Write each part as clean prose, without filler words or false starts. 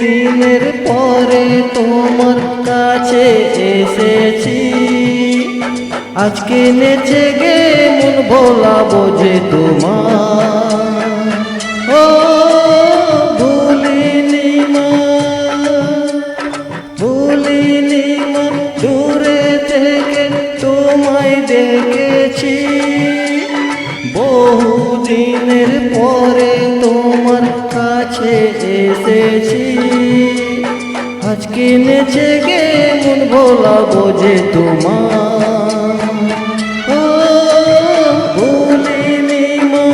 দিনের পরে তোমার কাছে এসেছি, আজকে নেচে গে মন ভোলাবো যে তোমার। ও ভুলিনি মা, ভুলিনি মা, দূরে থেকে তোমায় দেখেছি, বহুদিনের পরে তোমার কাছে এসেছি, আজকে নেচে গে মন ভোলাবো যে তোমার। ও ভুলিনি মা।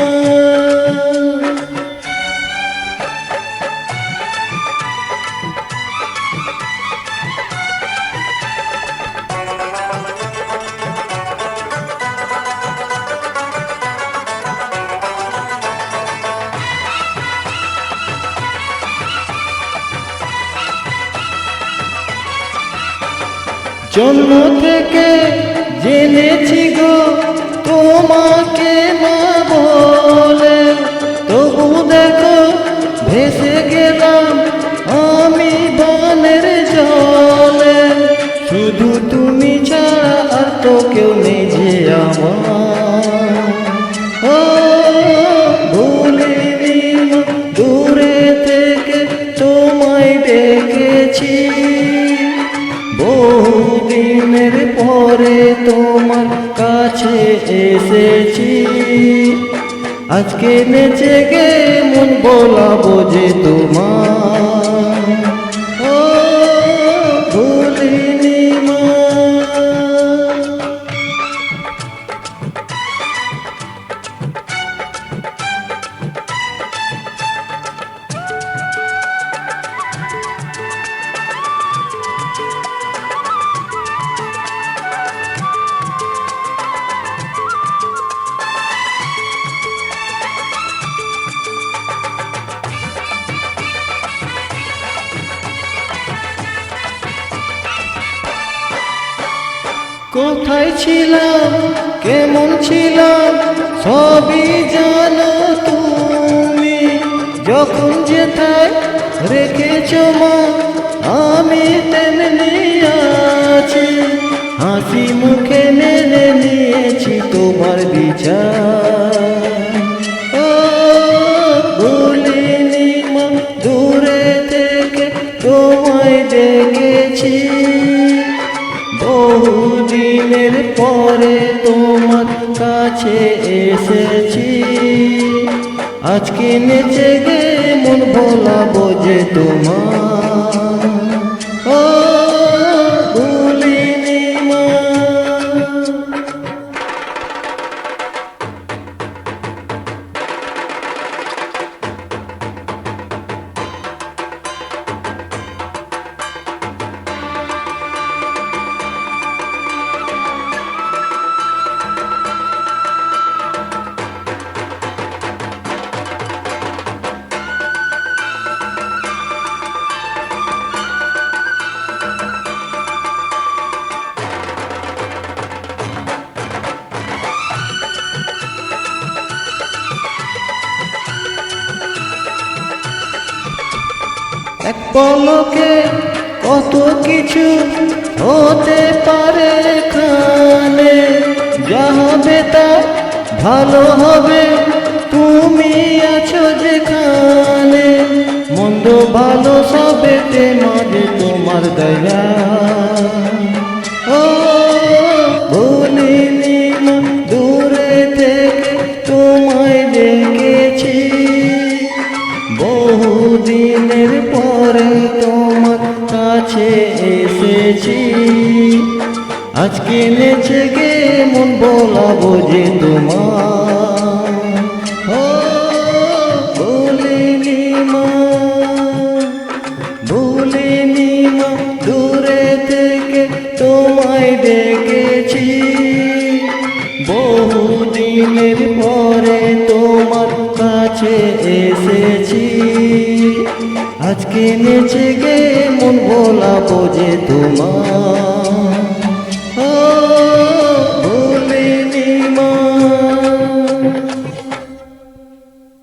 জন্ম থেকে জেনেছি গো তোমাকে না বলে, তবু দেখো ভেসে গেলাম আমি বানের জলে, শুধু তুমি ছাড়া আর তো কেউ নেই যে আমার। ও ভুলিনি মা, দূরে থেকে তোমায় দেখেছি, বহুদিনের পরে তোমার কাছে এসেছি, আজকে নেচে গে মন ভোলাবো যে তোমার। ও ভুলিনি মা। কোথায় ছিলাম, কেমন ছিলাম, সবই জানো তুমি, যখন যেথায় রেখেছো মা আমি তেমনি আছি, হাসি মুখে মেনে নিয়েছি তোমার বিচার। ও ভুলিনি মা, দূরে থেকে তোমায় দেখেছি, বহুদিনের পরে তোমার কাছে এসেছি, আজকে নেচে গে মন ভোলাবো যে তোমার। ও ভুলিনি মা। এক পলকে কত কিছু হতে পারে এখানে, যা হবে তা ভালো হবে, তুমি আছো যেখানে, মন্দ ভালো সবেতে মাঝে তোমার দয়া। ও ভুলিনি মা, দূরে থেকে তোমায় দেখেছি, বহুদিনের পরে তোমার কাছে এসেছি, আজকে নেচে গে মন ভোলাবো যে তোমার। ও ভুলিনি মা, ভুলিনি মা, দূরে থেকে তোমায় দেখেছি, বহুদিনের পরে তোমার কাছে এসেছি, আজকে নেচে গে মন ভোলাবো যে তোমার।